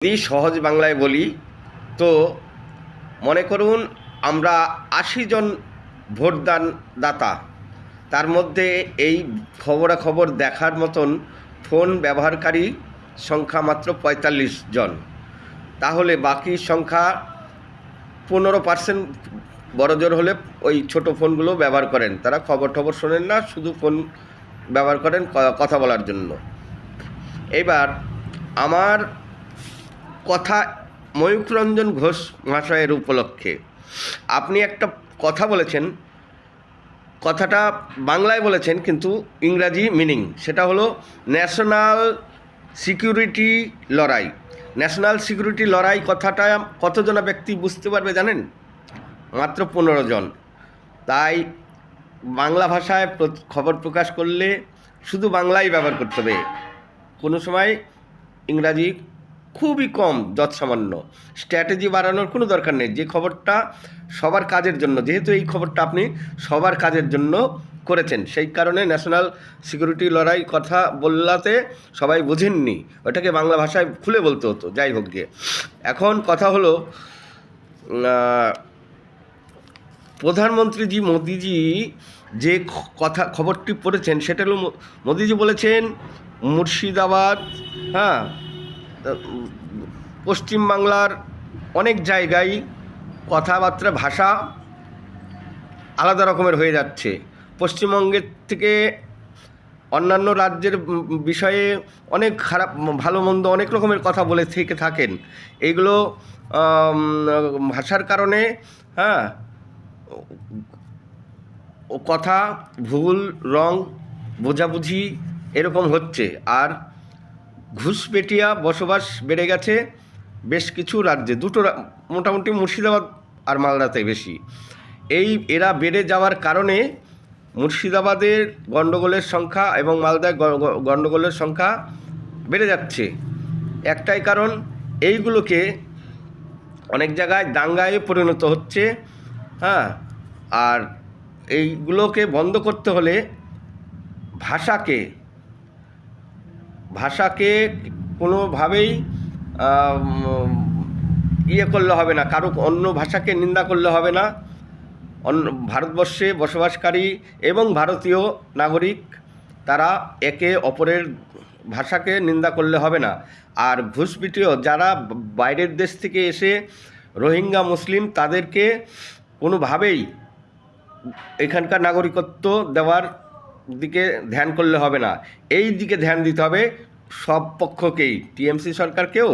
যদি সহজ বাংলায় বলি তো মনে করুন আমরা ৮০ জন ভোটদান দাতা, তার মধ্যে এই খবরাখবর দেখার মতন ফোন ব্যবহারকারী সংখ্যা মাত্র ৪৫ জন। তাহলে বাকি সংখ্যা ১৫% বড়জোর হলে ওই ছোট ফোনগুলো ব্যবহার করেন। তারা খবর টবর শোনেন না, শুধু ফোন ব্যবহার করেন কথা বলার জন্য। এবার আমার কথা ময়ূররঞ্জন ঘোষ মহাশয়ের উপলক্ষে আপনি একটা কথা বলেছেন, কথাটা বাংলায় বলেছেন কিন্তু ইংরাজি মিনিং, সেটা হলো ন্যাশনাল সিকিউরিটি লড়াই। ন্যাশনাল সিকিউরিটি লড়াই কথাটা কতজন ব্যক্তি বুঝতে পারবে জানেন? মাত্র ১৫ জন। তাই বাংলা ভাষায় খবর প্রকাশ করলে শুধু বাংলাই ব্যবহার করতে হবে, কোনো সময় ইংরাজি খুবই কম, যৎসামান্য। স্ট্র্যাটেজি বাড়ানোর কোনো দরকার নেই। যে খবরটা সবার কাজের জন্য, যেহেতু এই খবরটা আপনি সবার কাজের জন্য করেছেন, সেই কারণে ন্যাশনাল সিকিউরিটি লড়াই কথা বললাতে সবাই বুঝেননি, ওটাকে বাংলা ভাষায় খুলে বলতে হতো। যাই হোক গিয়ে, এখন কথা হলো প্রধানমন্ত্রীজি মোদিজি যে খবরটি পড়েছেন সেটা হলো মোদিজি বলেছেন মুর্শিদাবাদ, হ্যাঁ, পশ্চিমবাংলার অনেক জায়গায় কথাবার্তা ভাষা আলাদা রকমের হয়ে যাচ্ছে। পশ্চিমবঙ্গের থেকে অন্যান্য রাজ্যের বিষয়ে অনেক খারাপ ভালো মন্দ অনেক রকমের কথা বলে থেকে থাকেন। এইগুলো ভাষার কারণে, হ্যাঁ, ও কথা ভুল রং বোঝাবুঝি এরকম হচ্ছে। আর ঘুষপেটিয়া বসবাস বেড়ে গেছে বেশ কিছু রাজ্যে, দুটো মোটামুটি মুর্শিদাবাদ আর মালদাতে বেশি। এরা বেড়ে যাওয়ার কারণে মুর্শিদাবাদের গণ্ডগোলের সংখ্যা এবং মালদায় গণ্ডগোলের সংখ্যা বেড়ে যাচ্ছে। একটাই কারণ, এইগুলোকে অনেক জায়গায় দাঙ্গায় পরিণত হচ্ছে, হ্যাঁ। আর এইগুলোকে বন্ধ করতে হলে ভাষাকে কোনোভাবেই করলে হবে না, কারো অন্য ভাষাকে নিন্দা করলে হবে না। ভারতবর্ষে বসবাসকারী এবং ভারতীয় নাগরিক তারা একে অপরের ভাষাকে নিন্দা করলে হবে না। আর ঘুষপিটিও যারা বাইরের দেশ থেকে এসে রোহিঙ্গা মুসলিম, তাদেরকে কোনোভাবেই এখানকার নাগরিকত্ব দেওয়ার দিকে ধ্যান করলে হবে না। এই দিকে ধ্যান দিতে হবে সব পক্ষকেই, টিএমসি সরকারকেও